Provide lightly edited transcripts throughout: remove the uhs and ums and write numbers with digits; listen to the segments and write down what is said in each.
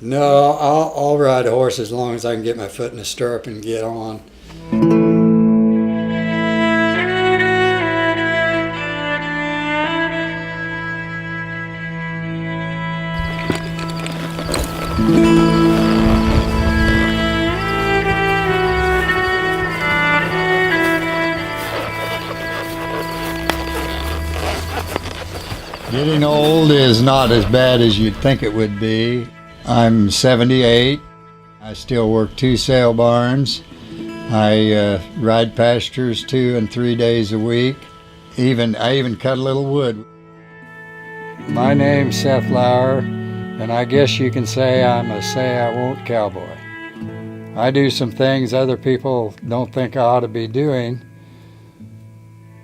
No, I'll ride a horse as long as I can get my foot in the stirrup and get on. Getting old is not as bad as you'd think it would be. I'm 78. I still work 2 sale barns. I ride pastures 2 and 3 days a week. I even cut a little wood. My name's Seth and I guess you can say I'm a SayiWont cowboy. I do some things other people don't think I ought to be doing,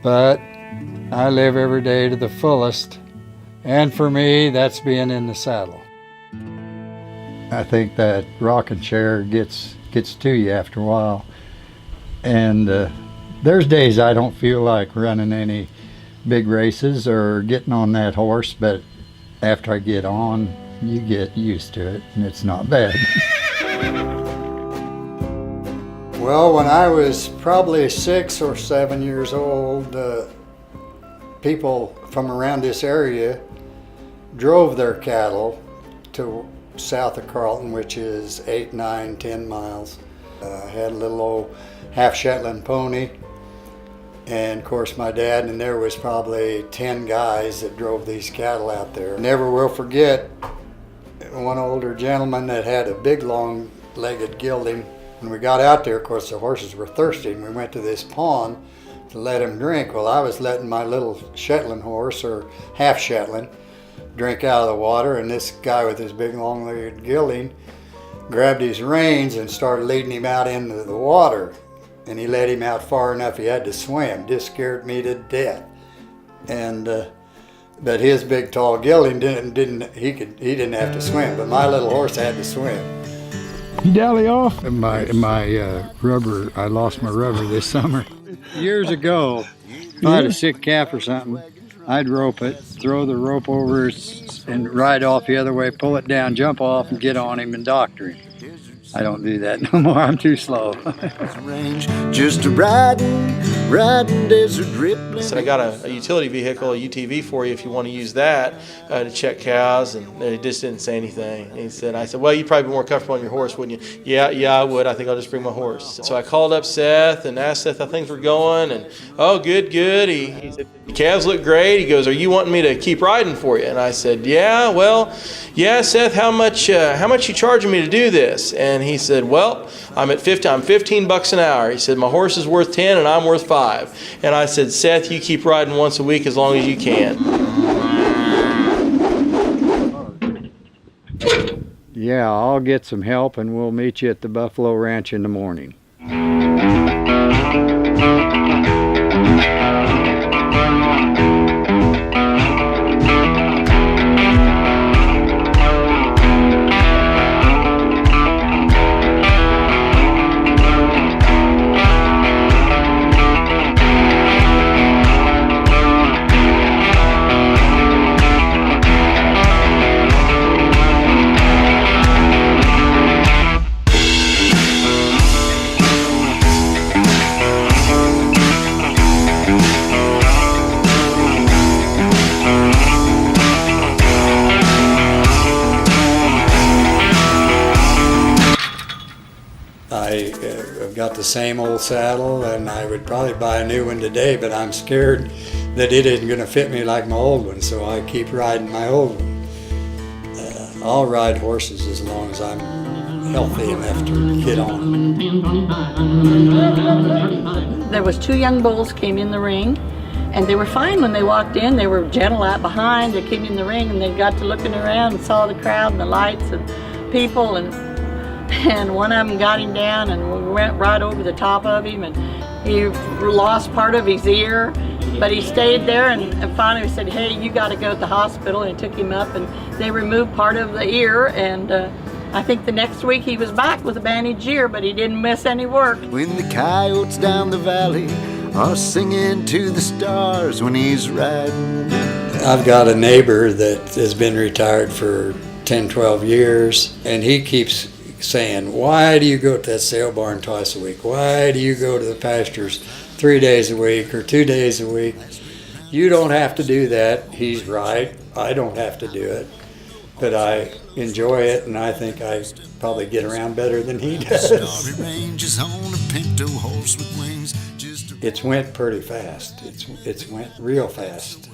but I live every day to the fullest. And for me, that's being in the saddle. I think that rocking chair gets to you after a while. And there's days I don't feel like running any big races or getting on that horse, but after I get on, you get used to it, and it's not bad. Well, when I was probably 6 or 7 years old, people from around this area drove their cattle to south of Carlton, which is 8, 9, 10 miles. I had a little old half Shetland pony, and of course my dad, and there was probably 10 guys that drove these cattle out there. Never will forget one older gentleman that had a big long-legged gelding. When we got out there, of course the horses were thirsty, and we went to this pond to let them drink. Well, I was letting my little Shetland horse, or half Shetland, drink out of the water, and this guy with his big long-legged gelding grabbed his reins and started leading him out into the water. And he let him out far enough he had to swim. Just scared me to death. And but his big tall gelding he didn't have to swim, but my little horse had to swim. You dally off? My rubber, I lost my rubber this summer. Years ago, if I had a sick calf or something, I'd rope it, throw the rope over and ride off the other way, pull it down, jump off, and get on him and doctor him. I don't do that no more. I'm too slow. Just riding desert dripping. So I got a utility vehicle, a UTV for you if you want to use that to check cows, and he just didn't say anything. And I said, well, you'd probably be more comfortable on your horse, wouldn't you? Yeah, I would. I think I'll just bring my horse. So I called up Seth and asked Seth how things were going, and oh, good. He said, the calves look great. He goes, are you wanting me to keep riding for you? And I said, yeah, Seth, how much you charging me to do this? And he said, well, I'm $15 an hour. He said, my horse is worth 10 and I'm worth 5. And I said, Seth, you keep riding once a week as long as you can. Yeah, I'll get some help and we'll meet you at the Buffalo Ranch in the morning. I've got the same old saddle, and I would probably buy a new one today, but I'm scared that it isn't going to fit me like my old one, so I keep riding my old one. I'll ride horses as long as I'm healthy enough to get on. There was 2 young bulls came in the ring, and they were fine when they walked in. They were gentle out behind. They came in the ring, and they got to looking around and saw the crowd and the lights and people, and one of them got him down and we went right over the top of him, and he lost part of his ear, but he stayed there, and finally we said, hey, you got to go to the hospital, and took him up, and they removed part of the ear, and I think the next week he was back with a bandaged ear, but he didn't miss any work. When the coyotes down the valley are singing to the stars when he's riding. I've got a neighbor that has been retired for 10, 12 years, and he keeps saying, why do you go to that sale barn twice a week? Why do you go to the pastures 3 days a week or 2 days a week? You don't have to do that. He's right. I don't have to do it. But I enjoy it, and I think I probably get around better than he does. It's went pretty fast. It's went real fast.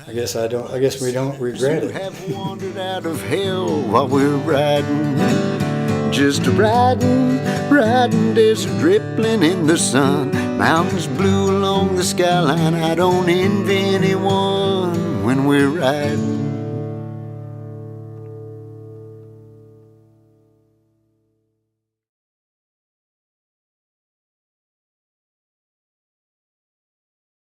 I guess we don't regret it. Have wandered out of hell while we're riding, just riding, desert rippling in the sun, mountains blue along the skyline. I don't envy anyone when we're riding.